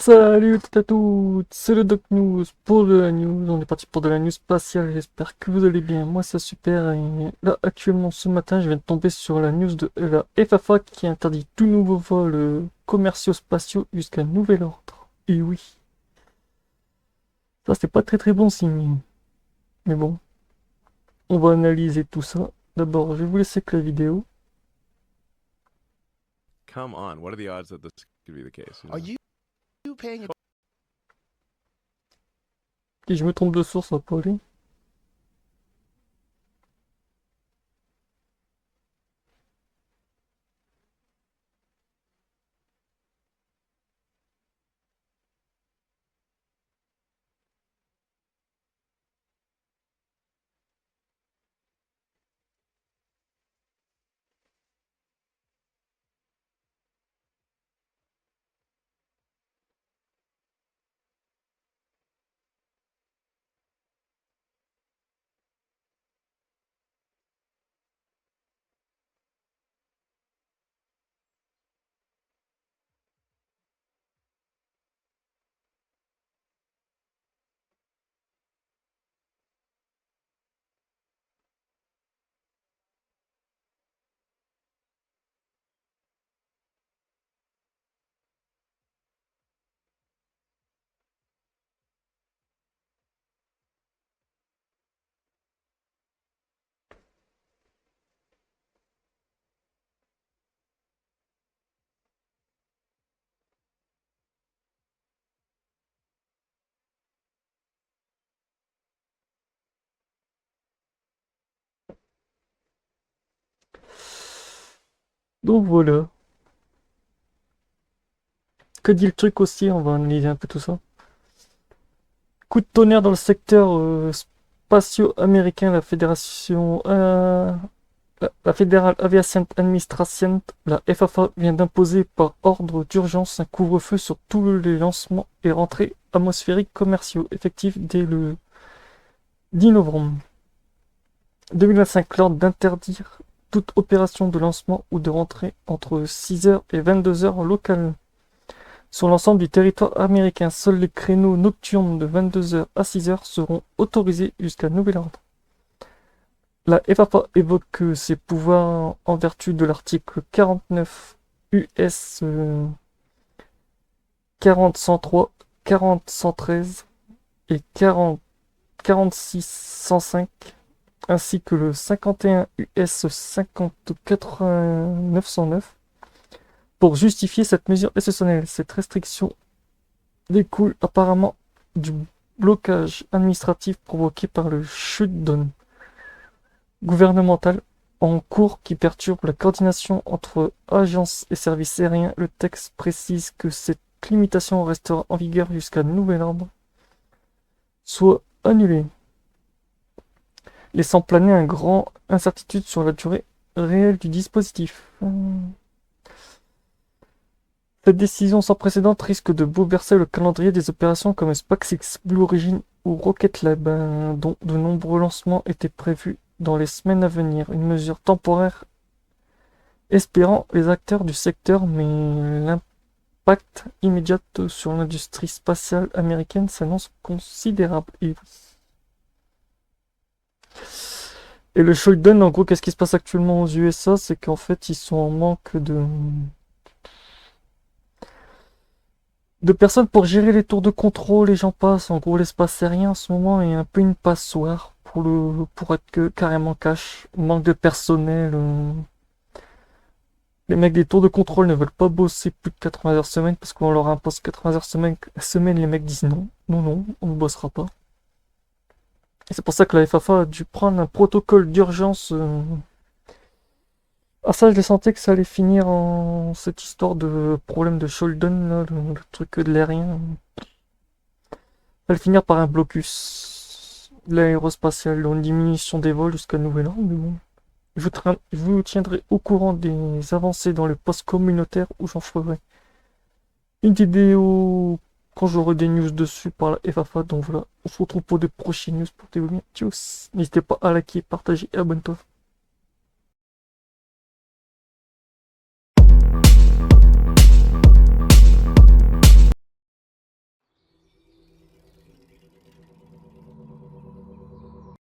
Salut à toutes, c'est le Doc News pour de la news. On est parti pour de la news spatiale. J'espère que vous allez bien. Moi, ça super. Et là, actuellement, ce matin, je viens de tomber sur la news de la FAA qui interdit tout nouveau vol commerciaux spatiaux jusqu'à nouvel ordre. Et oui, ça, c'est pas très bon signe. Mais bon, on va analyser tout ça. D'abord, je vais vous laisser avec la vidéo. Come on, what are the odds that this could be the case? Are you paying attention? Si je me trompe de source, ça va pas aller. Donc voilà. Que dit le truc aussi? On va analyser un peu tout ça. Coup de tonnerre dans le secteur spatio-américain, la Federal Aviation Administration, la FAA, vient d'imposer par ordre d'urgence un couvre-feu sur tous les lancements et rentrées atmosphériques commerciaux, effectifs dès le 10 novembre 2025, l'ordre d'interdire toute opération de lancement ou de rentrée entre 6h et 22h locales. Sur l'ensemble du territoire américain, seuls les créneaux nocturnes de 22h à 6h seront autorisés jusqu'à nouvel ordre. La FAA évoque ses pouvoirs en vertu de l'article 49 US 40-103, 40-113 et 46-105, ainsi que le 51 US 50-89-109, pour justifier cette mesure exceptionnelle. Cette restriction découle apparemment du blocage administratif provoqué par le shutdown gouvernemental en cours qui perturbe la coordination entre agences et services aériens. Le texte précise que cette limitation restera en vigueur jusqu'à nouvel ordre soit annulée, laissant planer un grand incertitude sur la durée réelle du dispositif. Cette décision sans précédent risque de bouleverser le calendrier des opérations comme SpaceX, Blue Origin ou Rocket Lab, dont de nombreux lancements étaient prévus dans les semaines à venir. Une mesure temporaire espérant les acteurs du secteur, mais l'impact immédiat sur l'industrie spatiale américaine s'annonce considérable. Et le shutdown, en gros, qu'est-ce qui se passe actuellement aux USA? C'est qu'en fait, ils sont en manque de personnes pour gérer les tours de contrôle et j'en passe. En gros, l'espace aérien en ce moment est un peu une passoire pour être carrément cash. Manque de personnel. Les mecs des tours de contrôle ne veulent pas bosser plus de 80 heures semaine parce qu'on leur impose 80 heures semaine. Les mecs disent non, non, non, on ne bossera pas. Et c'est pour ça que la FAA a dû prendre un protocole d'urgence. Ah ça, je les sentais que ça allait finir en cette histoire de problème de shutdown, là, le truc de l'aérien. Ça allait finir par un blocus de l'aérospatial, une diminution des vols jusqu'à nouvel ordre, mais bon. Je vous tiendrai au courant des avancées dans le post communautaire où j'en ferai une vidéo quand j'aurai des news dessus par la FAA. Donc voilà, on se retrouve pour de prochaines news pour vous. Tchuss. N'hésitez pas à liker, partager et abonner-toi.